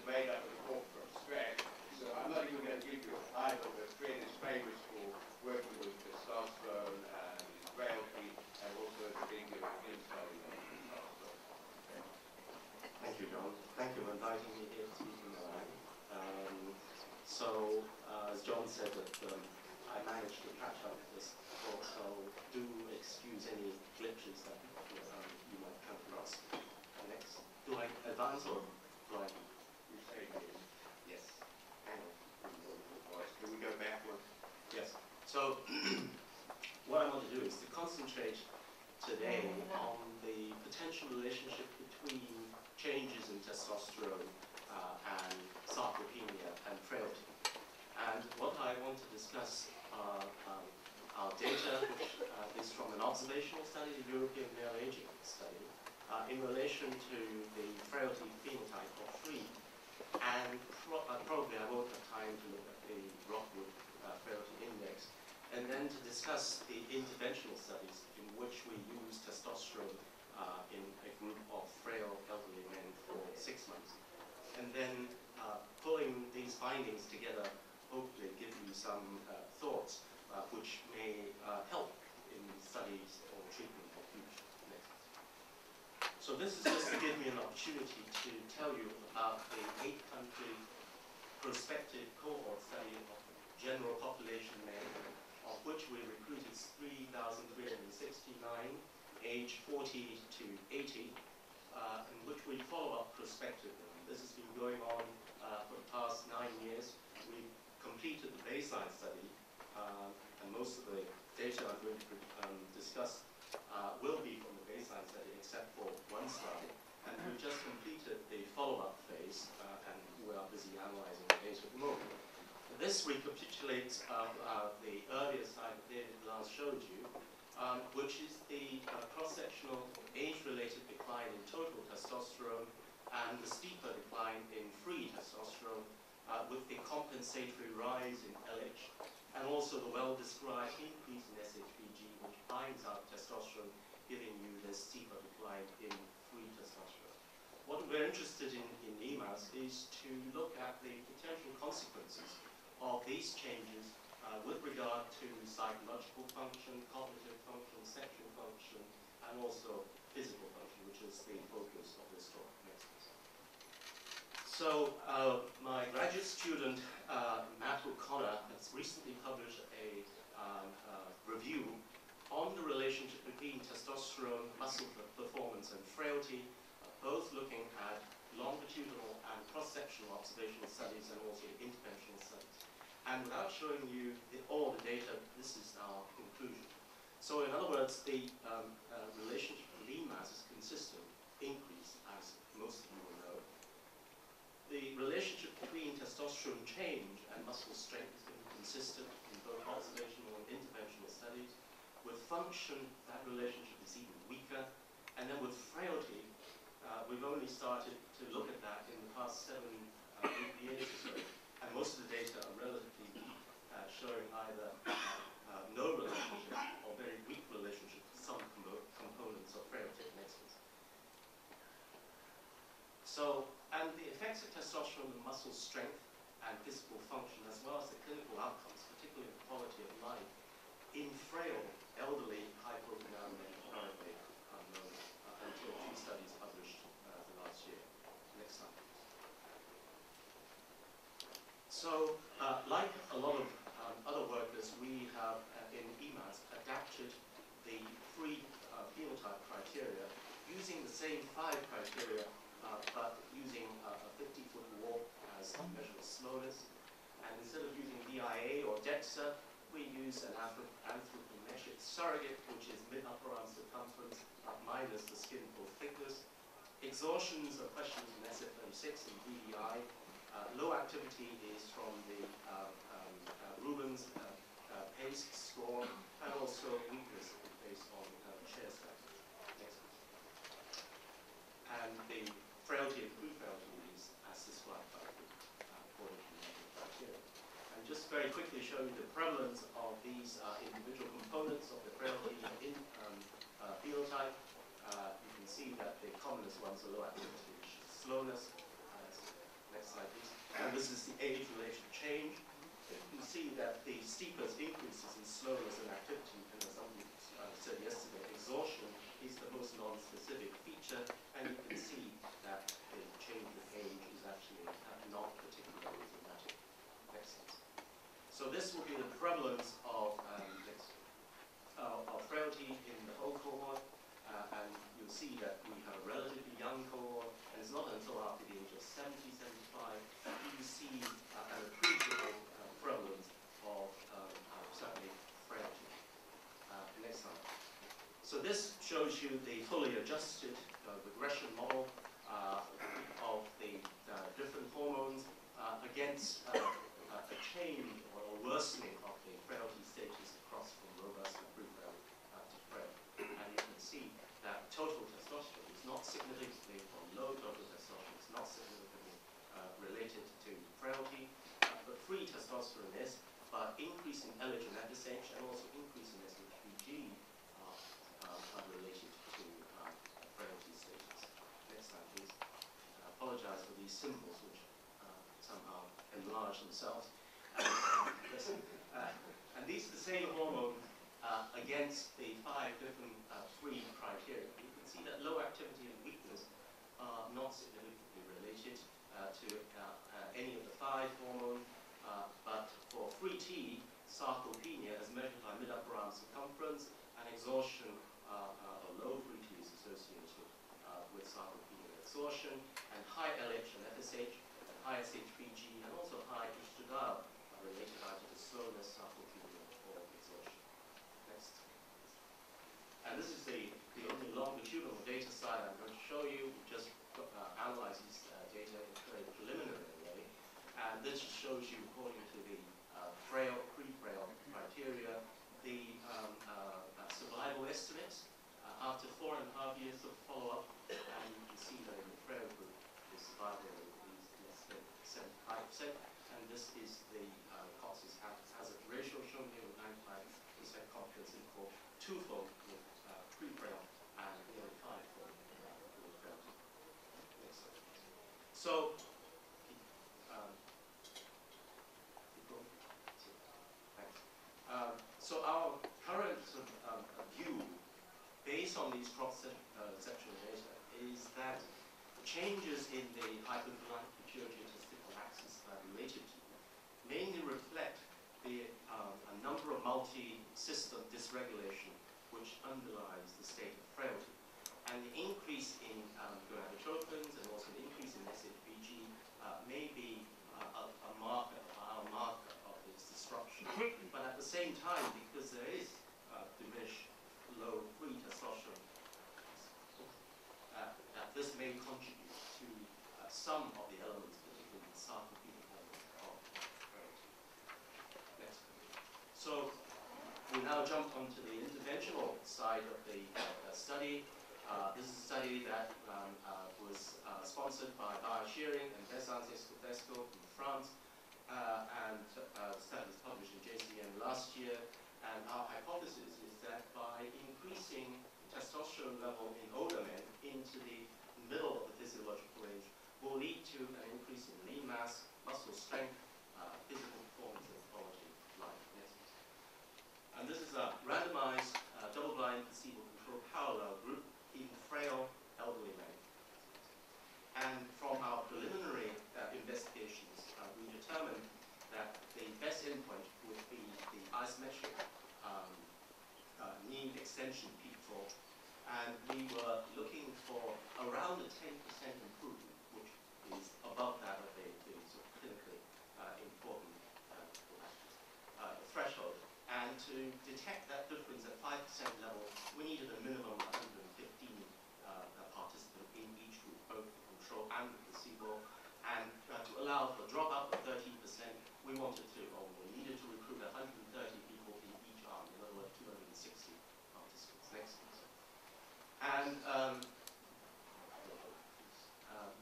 made up of the corporate strength. So I'm not even going to give you a title, but Fred is famous for working with testosterone and frailty, and also the big European study on testosterone. Thank you, John. Thank you for inviting me here to speak in Milan. As John said, that I managed to catch up with this talk, so do excuse any glitches that you might come across. Next, do I advance or do I? You say yes. Hang on. Can we go backward? Yes. So what I want to do is to concentrate today on the potential relationship between changes in testosterone and sarcopenia and frailty. And what I want to discuss are our data, which is from an observational study, the European male aging study, in relation to the frailty phenotype of 3, and probably I won't have time to look at the Rockwood frailty index, and then to discuss the interventional studies in which we use testosterone in a group of frail elderly men for 6 months. And then pulling these findings together, hopefully give you some thoughts which may help in studies or treatment of future. Next. So this is just to give me an opportunity to tell you about the 8-country prospective cohort study of general population men, of which we recruited 3,369, age 40 to 80, in which we follow up prospectively. This has been going on for the past 9 years. We've completed the baseline study, and most of the data I'm going to discuss will be from the baseline study, except for one slide. And we've just completed the follow-up phase, and we are busy analyzing the data at the moment. This recapitulates the earlier slide that David last showed you, which is the cross-sectional age-related decline in total testosterone and the steeper decline in free testosterone, with the compensatory rise in LH, and also the well-described increase in SHBG, which binds out testosterone, giving you this steeper decline in free testosterone. What we're interested in EMAS is to look at the potential consequences of these changes with regard to psychological function, cognitive function, sexual function, and also physical function, which is the focus of this talk. Next. So my graduate student, Matt O'Connor, has recently published a review on the relationship between testosterone, muscle performance, and frailty, both looking at longitudinal and cross-sectional observational studies and also interventional studies. And without showing you all the data, this is our conclusion. So in other words, the relationship with EMAS is consistent, increase, as most of you will know. The relationship between testosterone change and muscle strength has been consistent in both observational and interventional studies. With function, that relationship is even weaker. And then with frailty, we've only started to look at that in the past 7 years or so. And most of the data are relatively weak, showing either no relationship or very weak relationship to some components of frailty. Next. So, and the effects of testosterone on muscle strength and physical function, as well as the clinical outcomes, particularly the quality of life, in frail, elderly, hypothetical men currently unknown until 2 studies published the last year. Next slide, please. So, like a lot of other workers, we have in EMAS adapted the 3 phenotype criteria using the same 5 criteria, but using a 50-foot walk as a measure of slowness. And instead of using DIA or DEXA, we use an anthropometric surrogate, which is mid-upper arm circumference minus the skin fold thickness. Exhaustions are questions in SF36 and DDI. Low activity is from the Rubens pace score, and also weakness based on chair strength. Next. And the frailty and pre-frailty is as described by the according to the criteria. And just very quickly show you the prevalence of these individual components of the frailty phenotype. You can see that the commonest ones are low activity, which is slowness. Next slide, please. And this is the age-related change. You can see that the steepest increases in slowness and activity, and as somebody said yesterday, exhaustion is the most non-specific feature, and you can see that the change with age is actually not particularly dramatic. Next slide. So this will be the prevalence of frailty in the whole cohort, and you'll see that we have a relatively young cohort, and it's not until after the age of 70, 75 that you see an appreciable prevalence of certainly frailty. Next slide. So this shows you the fully adjusted regression model of the different hormones against a change or a worsening of the frailty stages across from robust and pre-frail to frail. And you can see that total testosterone is not significantly, or low total testosterone is not significantly related to frailty, but free testosterone is, but increasing LH and FSH and also increasing SHBG are related to frailty stages. Next slide, please. I apologize for these symbols, which somehow enlarge themselves. And these are the same hormones against the 5 different free criteria. You can see that low activity and weakness are not significantly related to any of the 5 hormones, but for free T, sarcopenia as measured by mid-upper arm circumference and exhaustion, or low free T is associated with sarcopenia and exhaustion, and high LH and FSH, and high SHBG, and also high estradiol are related either to slowness, sarcopenia, or exhaustion. Next. And this is the only longitudinal data slide I'm going to show you. We just analyzed these data in a very preliminary way. And this shows you, according to the frail, pre-frail criteria, the survival estimates after 4.5 years of follow-up. And you can see that in the frail group, the survival rate is less than 75%. And this is the Cox's hazard ratio shown here with 95% confidence interval, twofold with pre-frail and nearly 5-fold with frail. Next slide. So, so our current view, based on these cross-sectional data, is that changes in the hypothalamic pituitary testicular axis that are related to mainly reflect a number of multi-system dysregulation which underlies the state of frailty. And the increase in gonadotropins and also the increase in SHBG may be a marker, a biomarker of this disruption. But at the same time, because there is diminished low free testosterone, this may contribute to some of the elements, particularly the sarcopenic elements of frailty. Next. So we now jump onto the interventional side of the study. This is a study that was sponsored by Shearing and Frailty from France, and the study was published in JCM last year. And our hypothesis is that by increasing testosterone level in older men into the middle of the physiological range will lead to an increase in lean mass, muscle strength, physical performance, and quality of life. Yes. And this is a randomized, double-blind, placebo-controlled parallel group in frail elderly men. And from our preliminary investigations, we determined that the best endpoint would be the isometric knee extension peak torque. And we were looking for around a 10% improvement, which is above that of the sort of clinically important threshold. And to detect that difference at 5% level, we needed a minimum of 115 participants in each group, both the control and the placebo. And to allow for a dropout of 13%, we wanted to, or we needed to recruit 130 people in each arm, in other words, 260 participants. Next. And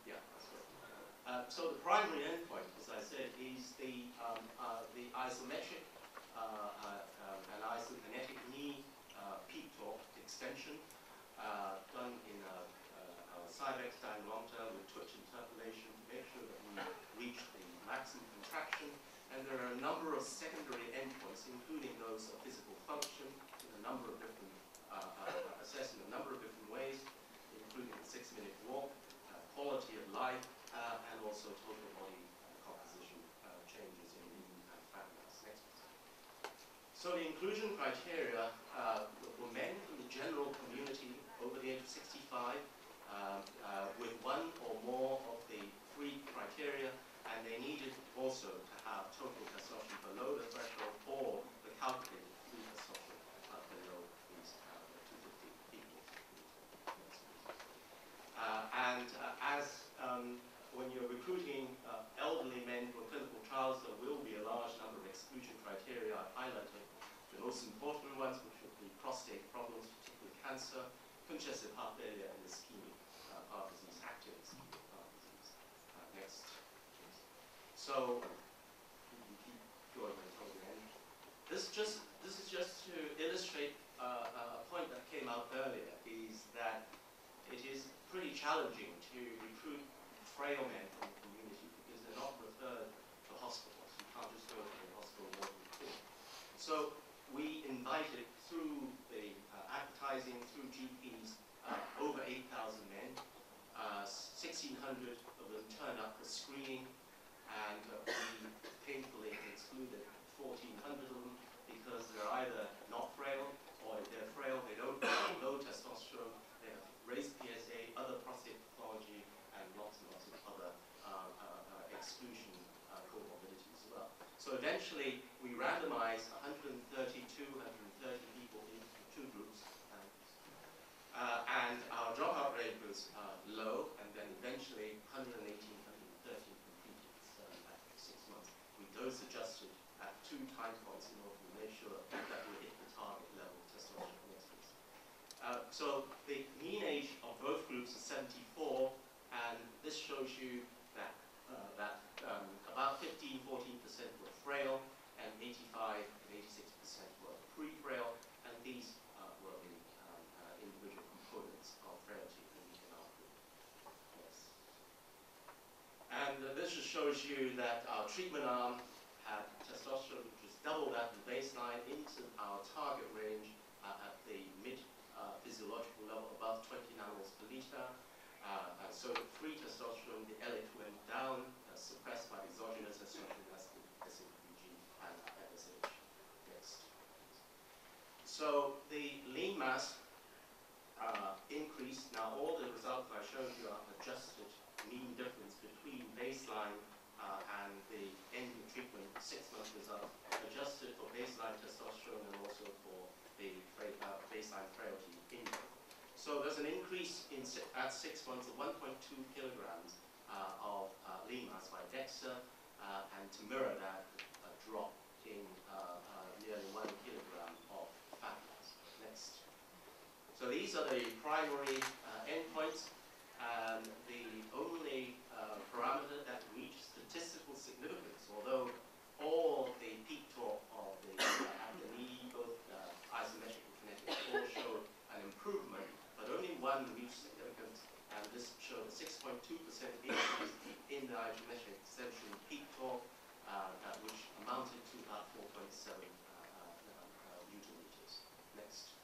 yeah, that's right. So the primary endpoint, as I said, is the isometric and isokinetic knee peak torque extension done in a Cybex time long term with twitch interpolation to make sure that we reach the maximum contraction. And there are a number of secondary endpoints, including those of physical function, in a number of different, assessed in a number of different ways, including the 6-minute walk, quality of life, and also total body composition changes in lean and fat mass. Next, please. So the inclusion criteria were men in the general community over the age of 65 with one or more of the 3 criteria, and they needed also to have total testosterone below the threshold or the calculated free testosterone below these 250 people. When you're recruiting elderly men for clinical trials, there will be a large number of exclusion criteria. I've highlighted the most important ones, which would be prostate problems, particularly cancer, congestive heart failure, and ischemic heart disease, active ischemic heart disease. Next. So, you can keep going until the end. This is just to illustrate a point that came out earlier, is that it is pretty challenging to recruit frail men from the community because they're not referred to hospitals. You can't just go to the hospital and recruit. So we invited through the advertising, through GPs, over 8,000 men. 1,600 of them turned up for screening, and we painfully excluded 1,400 of them because they're either not frail, or if they're frail, they don't have low testosterone, they have raised PSA, other prostate pathology, and lots of other exclusion comorbidities as well. So eventually, we randomized 130 people into 2 groups, and our dropout rate was low, and then eventually 118, 113 completed after 6 months. We dose adjusted at 2 time points in order to make sure that we hit the target level of testosterone levels. So the mean age of both groups is 74, and this shows you that about 15–14% were frail, and 85 and 86% were pre-frail, and these were the individual components of frailty in our group. Yes. And this just shows you that our treatment arm had testosterone which was double that of the baseline into our target range at the mid-physiological level, above 20 nanomoles per liter. So the free testosterone, the LH went down, suppressed by exogenous estrogen, that's the SHBG and FSH. Next. So the lean mass increased. Now all the results I showed you are adjusted mean difference between baseline and the end of treatment 6-month result, adjusted for baseline testosterone and also for the baseline frailty index. So there's an increase at 6 months of 1.2 kilograms of lean mass by DEXA, and to mirror that, a drop in nearly 1 kilogram of fat mass. Next. So these are the primary endpoints, and the only parameter that reached statistical significance, although all the peak torque of the at the knee, both isometric and kinetic, all showed an improvement, but only one reached significance, and this showed a 6.2% increase in the isometric extension peak torque, which amounted to about 4.7 newton meters. Next.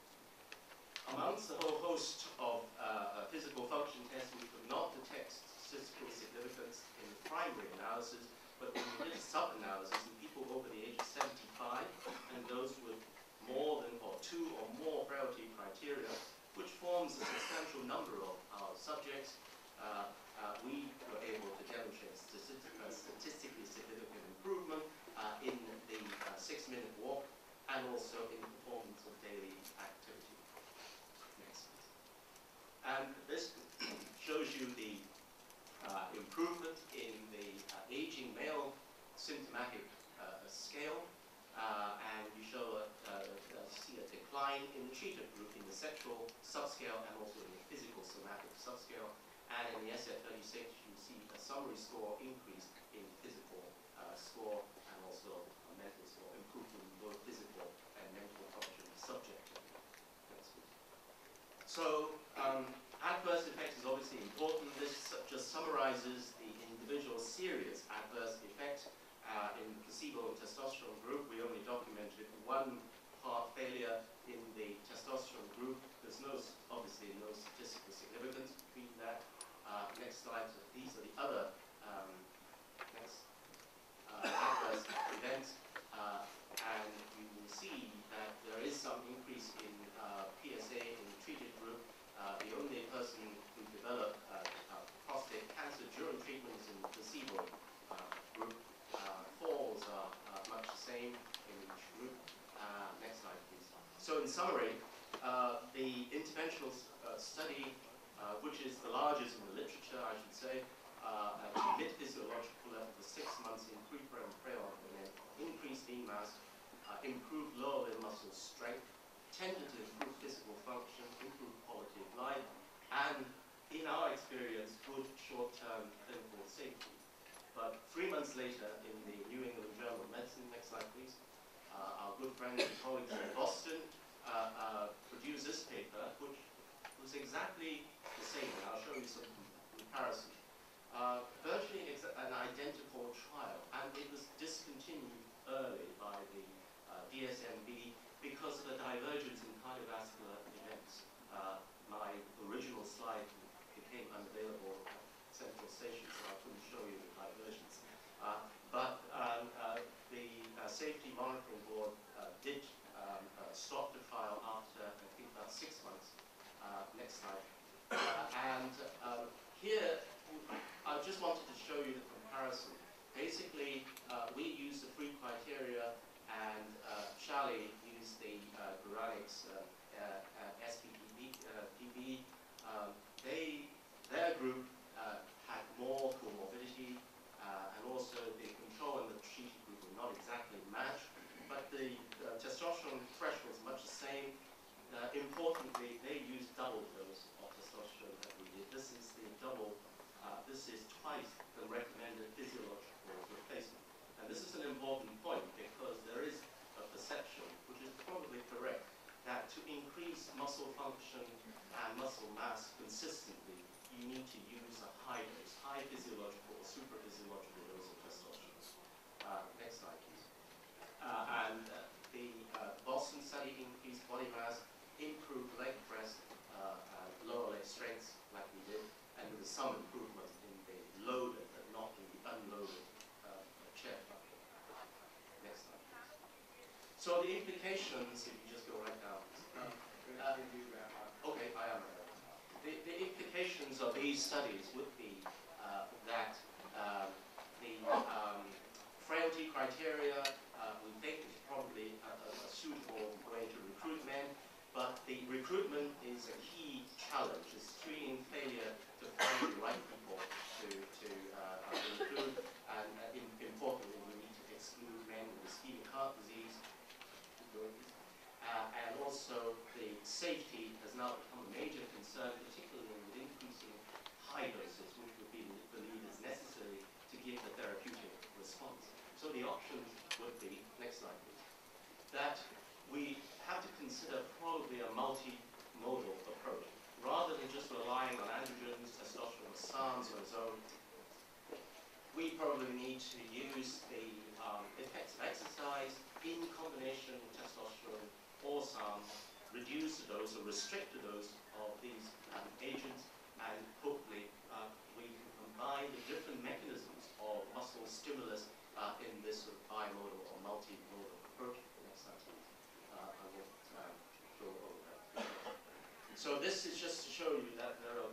Amongst the whole host of physical function tests, we could not detect statistical significance in the primary analysis, but when we did a sub-analysis in people over the age of 75 and those with more than or 2 or more frailty criteria, which forms a substantial number of our subjects, we were able to demonstrate statistically significant improvement in the 6-minute walk and also in performance of daily activity. Next. And this shows you the improvement in the aging male symptomatic scale, and you see a decline in the treated group in the sexual subscale and also in the physical somatic subscale, and in the SF36 you see a summary score increase in physical score and also a mental score, improvement in both physical and mental function subjectively. So adverse effects is obviously important. This just summarizes the individual serious adverse So in summary, the interventional study, which is the largest in the literature, I should say, at mid-physiological level for 6 months in pre-prem and pre-op women, increased EMAS, improved lower limb muscle strength, tended to improve physical function, improve quality of life, and in our experience, good short-term clinical safety. But 3 months later, in the New England Journal of Medicine, next slide please, our good friends and colleagues in Boston produced this paper, which was exactly the same, and I'll show you some comparison. Virtually an identical trial, and it was discontinued early by the DSMB because of a divergence in cardiovascular events. My original slide became unavailable at Central Station, so I couldn't show you the divergence. But the Safety Monitoring Board did stop the trial after, I think, about 6 months. Next slide. And here, I just wanted to show you the comparison. Basically, we used the 3 criteria, and Charlie used the Guranix SPPB. Their group had more comorbidity, and also the control and the treated group were not exactly matched, but the testosterone threshold is much the same. Importantly, they used double dose of testosterone that we did. This is the double, this is twice the recommended physiological replacement. And this is an important point because there is a perception, which is probably correct, that to increase muscle function and muscle mass consistently, you need to use a high dose, high physiological or super physiological dose of testosterone. Next slide, please. And the Boston study increased body mass, improved leg press, lower leg strength, like we did, and there was some improvement in the loaded, but not in the unloaded chair bucket. Next slide, please. So the implications, if you just go right down. Okay, I am. The implications of these studies would be that the frailty criteria, we think, is probably a suitable way to recruit men, but the recruitment is a key challenge. It's screening failure to find the right people to include, and importantly, we need to exclude men with ischemic heart disease. And also, the safety has now become a major concern, particularly with increasing high doses, which would be believed is necessary to give the therapeutic response. So the options would be, next slide please, that we have to consider probably a multimodal approach. Rather than just relying on androgens, testosterone, SARMs on its own, we probably need to use the effects of exercise in combination with testosterone or SARMs, reduce the dose or restrict the dose of these agents, and hopefully we can combine the different mechanisms of muscle stimulus in this sort of bimodal or multimodal approach. Next slide, please. I will go over that. So this is just to show you that there are